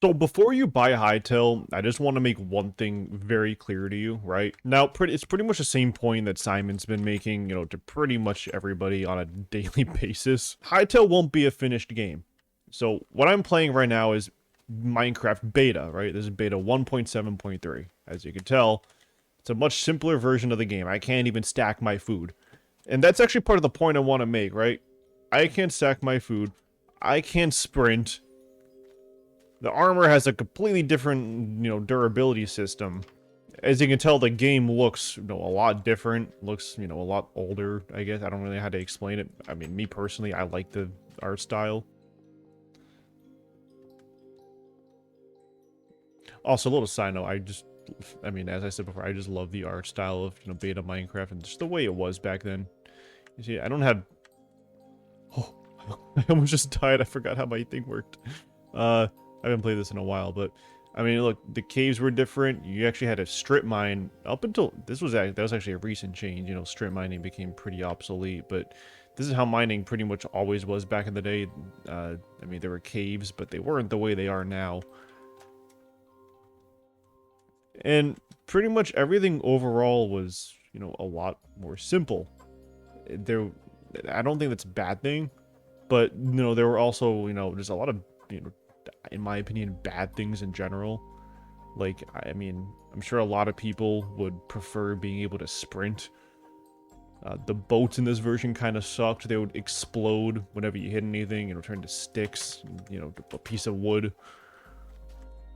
So before you buy Hytale, I just want to make one thing very clear to you, right? Now, it's pretty much the same point that Simon's been making, to pretty much everybody on a daily basis. Hytale won't be a finished game. So what I'm playing right now is Minecraft beta, right? This is beta 1.7.3. As you can tell, it's a much simpler version of the game. I can't even stack my food. And that's actually part of the point I want to make, right? I can't stack my food. I can't sprint. The armor has a completely different, durability system. As you can tell, the game looks, a lot different. Looks, a lot older, I guess. I don't really know how to explain it. I mean, me personally, I like the art style. Also, a little side note, as I said before, I just love the art style of, beta Minecraft and just the way it was back then. You see, I don't have... Oh, I almost just died. I forgot how my thing worked. I haven't played this in a while, but I mean, look, the caves were different. You actually had a strip mine up until that was actually a recent change. Strip mining became pretty obsolete, but this is how mining pretty much always was back in the day. I mean, there were caves, but they weren't the way they are now. And pretty much everything overall was, a lot more simple. I don't think that's a bad thing, but there were also, there's a lot of, in my opinion, bad things in general. Like, I mean, I'm sure a lot of people would prefer being able to sprint. The boats in this version kind of sucked. They would explode whenever you hit anything, turn to sticks, a piece of wood.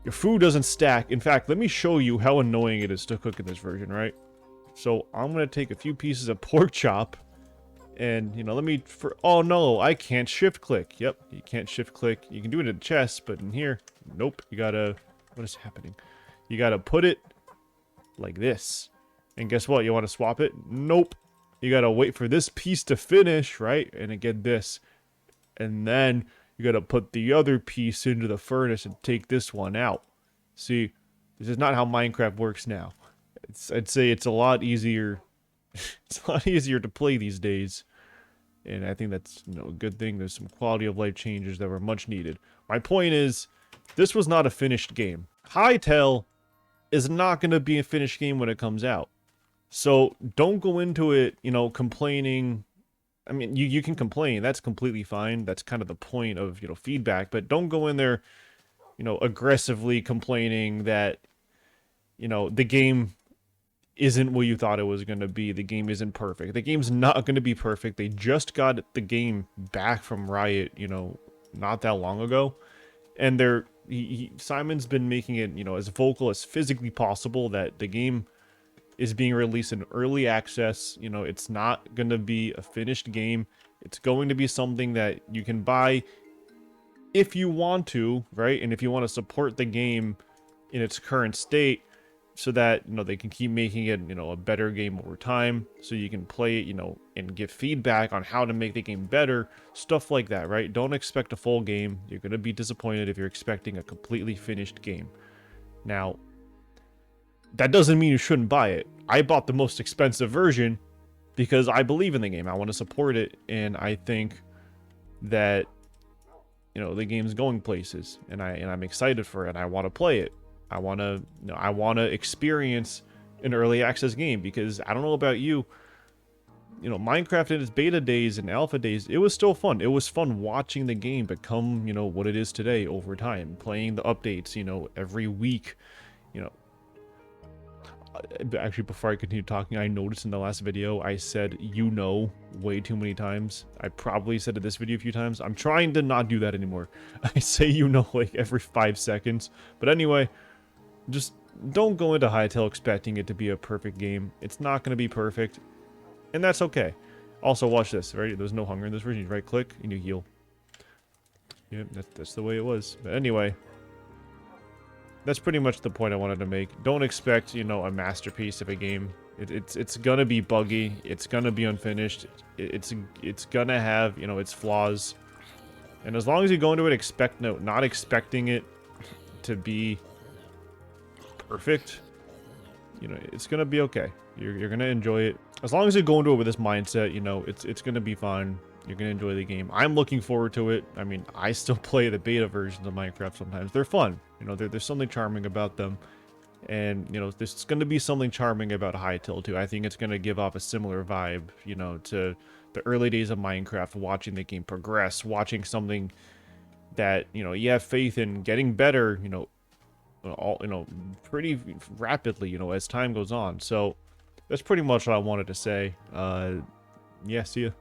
Your food doesn't stack. In fact, let me show you how annoying it is to cook in this version, right? So I'm going to take a few pieces of pork chop and, oh no, I can't shift click. Yep, you can't shift click. You can do it in chest, but in here, nope. You gotta, what is happening? You gotta put it like this. And guess what? You want to swap it? Nope. You gotta wait for this piece to finish, right? And get this. And then you gotta put the other piece into the furnace and take this one out. See, this is not how Minecraft works now. I'd say it's a lot easier. It's a lot easier to play these days. And I think that's, a good thing. There's some quality of life changes that were much needed. My point is, this was not a finished game. Hytale is not going to be a finished game when it comes out. So don't go into it, complaining. I mean, you can complain. That's completely fine. That's kind of the point of, feedback. But don't go in there, aggressively complaining that, the game isn't what you thought it was going to be. The game isn't perfect. The game's not going to be perfect. They just got the game back from Riot, not that long ago. And Simon's been making it, as vocal as physically possible that the game is being released in early access. It's not going to be a finished game. It's going to be something that you can buy if you want to, right? And if you want to support the game in its current state, so that, they can keep making it, a better game over time, so you can play it, and give feedback on how to make the game better, stuff like that, right? Don't expect a full game. You're going to be disappointed if you're expecting a completely finished game. Now, that doesn't mean you shouldn't buy it. I bought the most expensive version because I believe in the game. I want to support it, and I think that, the game's going places, and I'm excited for it. I want to play it. I want to experience an early access game, because I don't know about you, Minecraft in its beta days and alpha days, it was still fun. It was fun watching the game become, what it is today over time, playing the updates, every week, Actually, before I continue talking, I noticed in the last video I said way too many times. I probably said it this video a few times. I'm trying to not do that anymore. I say like every 5 seconds. But anyway, just don't go into Hytale expecting it to be a perfect game. It's not going to be perfect, and that's okay. Also, watch this, right? There's no hunger in this version. You right click and you heal. Yeah, that's the way it was. But anyway, that's pretty much the point I wanted to make. Don't expect, a masterpiece of a game. It's gonna be buggy. It's gonna be unfinished. It's gonna have, its flaws. And as long as you go into it not expecting it to be perfect, it's gonna be okay. You're gonna enjoy it. As long as you go into it with this mindset, it's gonna be fine. You're gonna enjoy the game. I'm looking forward to it. I mean, I still play the beta versions of Minecraft sometimes. They're fun. You know, there's something charming about them. And, you know, there's going to be something charming about Hytale, too. I think it's going to give off a similar vibe, you know, to the early days of Minecraft, watching the game progress, watching something that, you know, you have faith in getting better, pretty rapidly, you know, as time goes on. So that's pretty much what I wanted to say. Yeah, see ya.